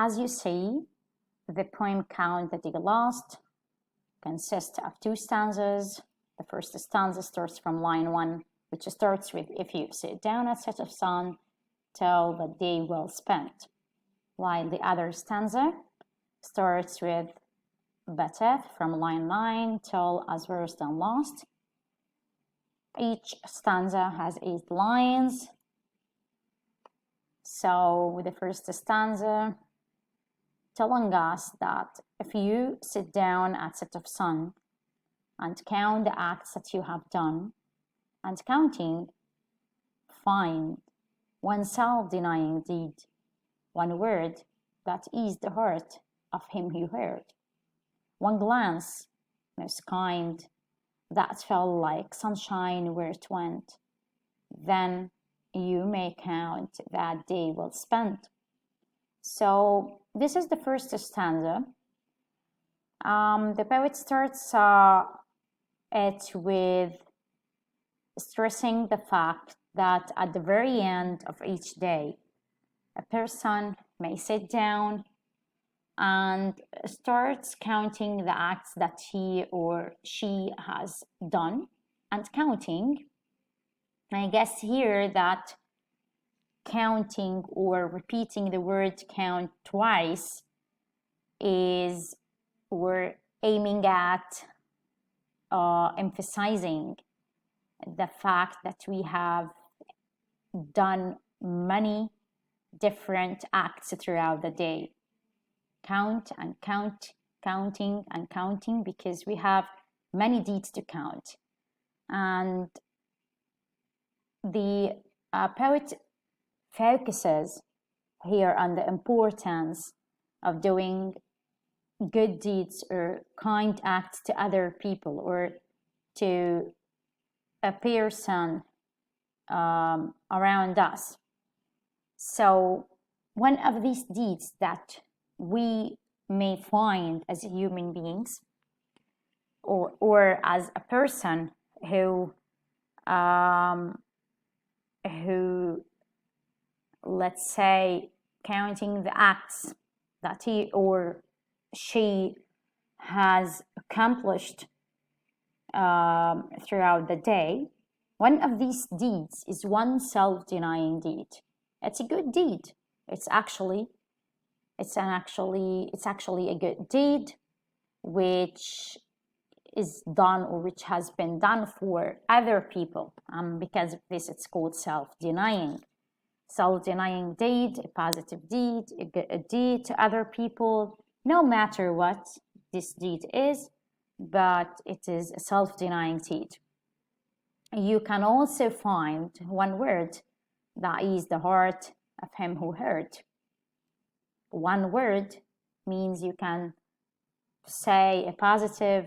As you see, the poem Count the Day Lost consists of 2 stanzas. The first stanza starts from line 1, which starts with, if you sit down at set of sun till the day well spent, while the other stanza starts with Bateth from line 9 till as versed and lost. Each stanza has 8 lines. So the first stanza telling us that if you sit down at set of sun and count the acts that you have done, and counting, find one self-denying deed, one word that eased the heart of him who heard, one glance most kind that felt like sunshine where it went, then you may count that day well spent. So this is the first stanza. The poet starts it with stressing the fact that at the very end of each day, a person may sit down and starts counting the acts that he or she has done, and counting. I guess here that counting or repeating the word count twice is we're aiming at emphasizing the fact that we have done many different acts throughout the day. Count and count, counting and counting, because we have many deeds to count. And the poet focuses here on the importance of doing good deeds or kind acts to other people or to a person around us. So one of these deeds that we may find as human beings or as a person who let's say counting the acts that he or she has accomplished throughout the day. One of these deeds is one self-denying deed. It's a good deed. It's actually a good deed which is done or which has been done for other people. Because of this, it's called self-denying. Self-denying deed, a positive deed, a deed to other people, no matter what this deed is, but it is a self-denying deed. You can also find one word that is the heart of him who heard. One word means you can say a positive,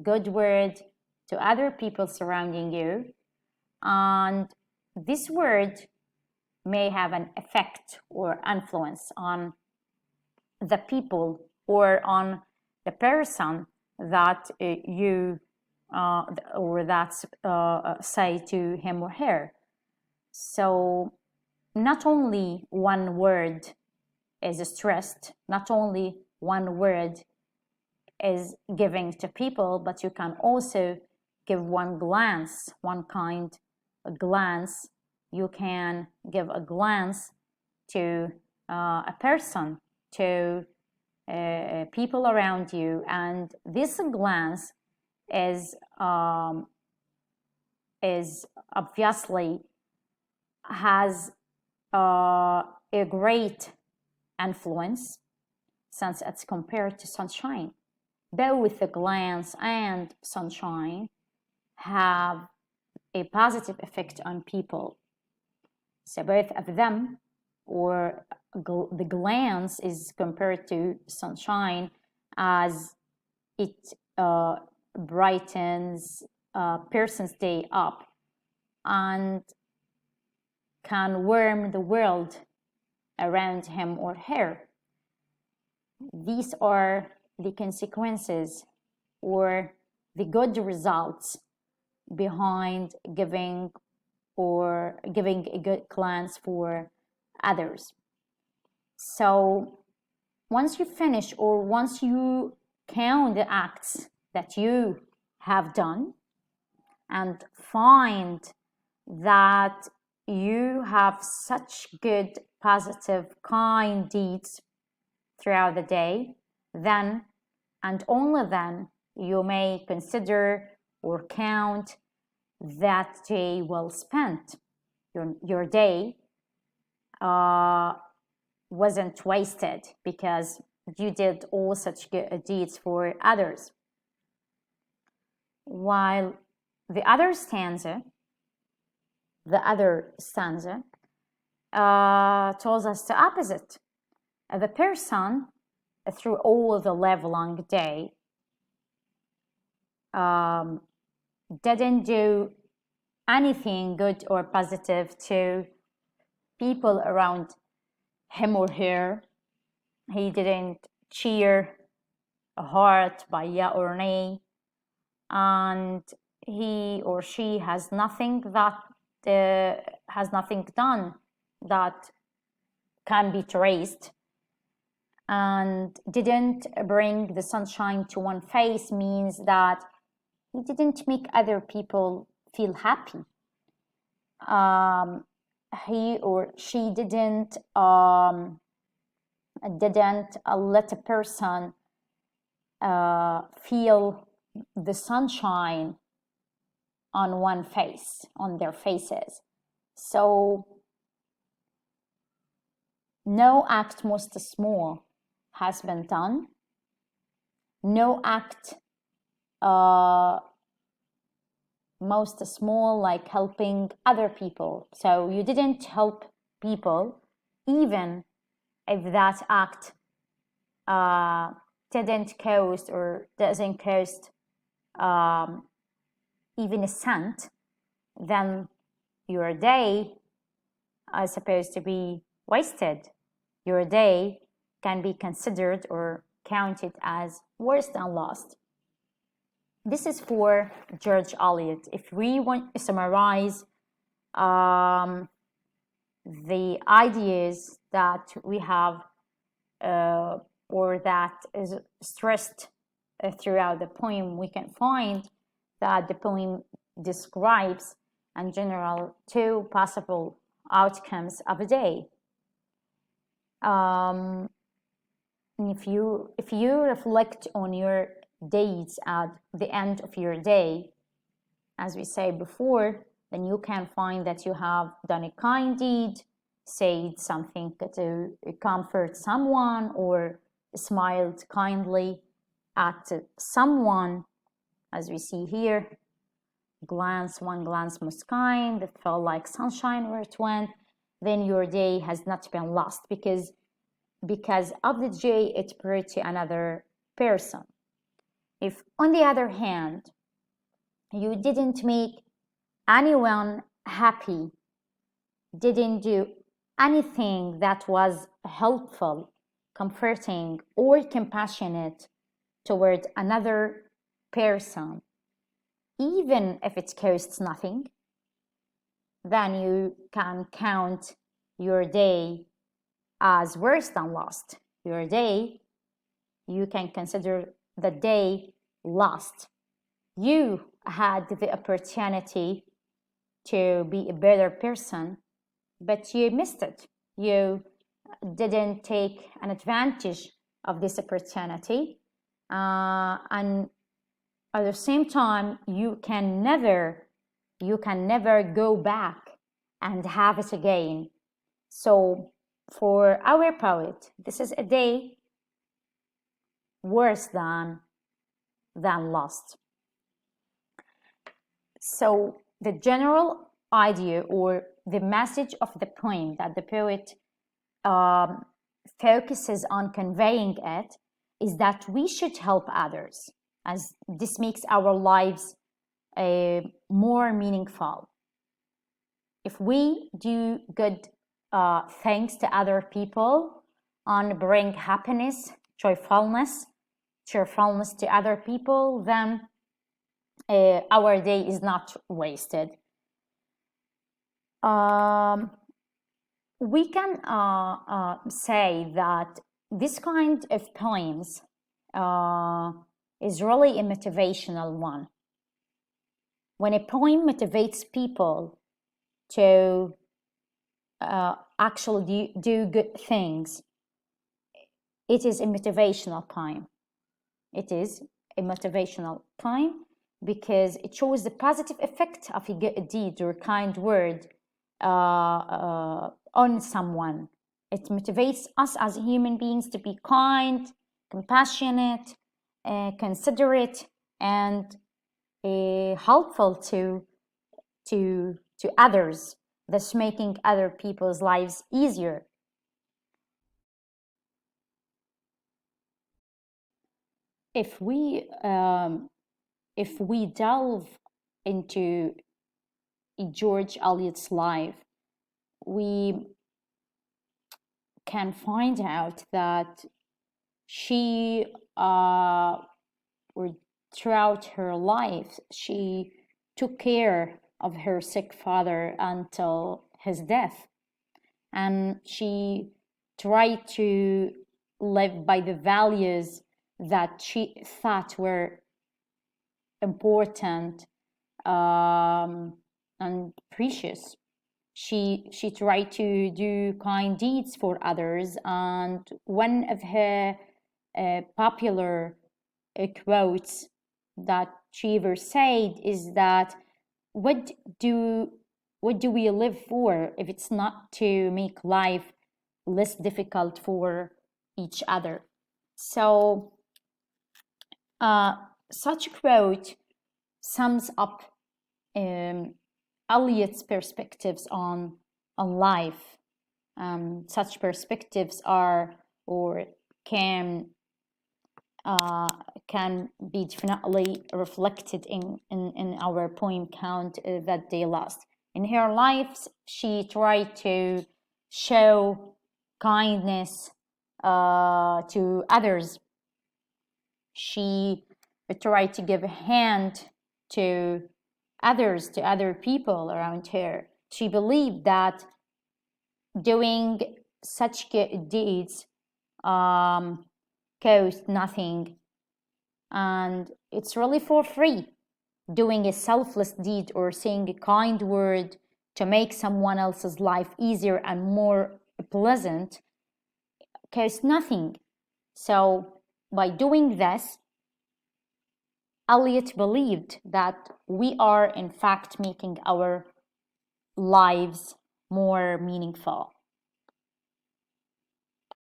good word to other people surrounding you, and this word may have an effect or influence on the people or on the person that you or that's say to him or her. So not only one word is stressed, not only one word is giving to people, but you can also give one glance, one kind of glance. You can give a glance to a person, to people around you, and this glance is obviously has a great influence since it's compared to sunshine. Both the glance and sunshine have a positive effect on people. So both of them, or the glance is compared to sunshine as it brightens a person's day up and can warm the world around him or her. These are the consequences or the good results behind giving a good glance for others. So once you finish, or once you count the acts that you have done and find that you have such good, positive, kind deeds throughout the day, then and only then you may consider or count that day well spent. Your day wasn't wasted because you did all such good deeds for others. While the other stanza tells us the opposite. The person, through all the livelong day, didn't do anything good or positive to people around him or her. He didn't cheer a heart by yeah or nay, and he or she has nothing done that can be traced, and didn't bring the sunshine to one face, means that he didn't make other people feel happy. He or she didn't let a person feel the sunshine on their faces. So no act, most small, has been done. No act most small, like helping other people. So you didn't help people, even if that act didn't cost or doesn't cost even a cent, then your day is supposed to be wasted. Your day can be considered or counted as worse than lost. This is for George Eliot. If we want to summarize the ideas that we have or that is stressed throughout the poem, we can find that the poem describes in general two possible outcomes of a day. If you reflect on your deeds at the end of your day, as we said before, then you can find that you have done a kind deed, said something to comfort someone, or smiled kindly at someone, as we see here. One glance most kind that felt like sunshine where it went. Then your day has not been lost because of the day it brought to another person. If, on the other hand, you didn't make anyone happy, didn't do anything that was helpful, comforting, or compassionate toward another person, even if it costs nothing, then you can count your day as worse than lost. Your day, you can consider the day lost. You had the opportunity to be a better person, but you missed it. You didn't take an advantage of this opportunity, and at the same time, you can never go back and have it again. So for our poet, this is a day worse than lost. So the general idea or the message of the poem that the poet focuses on conveying it is that we should help others, as this makes our lives more meaningful. If we do good things to other people and bring happiness, cheerfulness to other people, then our day is not wasted. We can say that this kind of poems is really a motivational one. When a poem motivates people to actually do good things, it is a motivational poem. It is a motivational poem because it shows the positive effect of a good deed or kind word on someone. It motivates us as human beings to be kind, compassionate, considerate, and helpful to others, thus making other people's lives easier. If we delve into George Eliot's life, we can find out that she, or throughout her life, she took care of her sick father until his death, and she tried to live by the values that she thought were important and precious. She tried to do kind deeds for others, and one of her popular quotes that she ever said is that what do we live for if it's not to make life less difficult for each other? So such a quote sums up Eliot's perspectives on life. Such perspectives are or can be definitely reflected in our poem count that they lost. In her life, she tried to show kindness to others. She tried to give a hand to others, to other people around her. She believed that doing such good deeds cost nothing, and it's really for free. Doing a selfless deed or saying a kind word to make someone else's life easier and more pleasant costs nothing. So by doing this, Eliot believed that we are in fact making our lives more meaningful.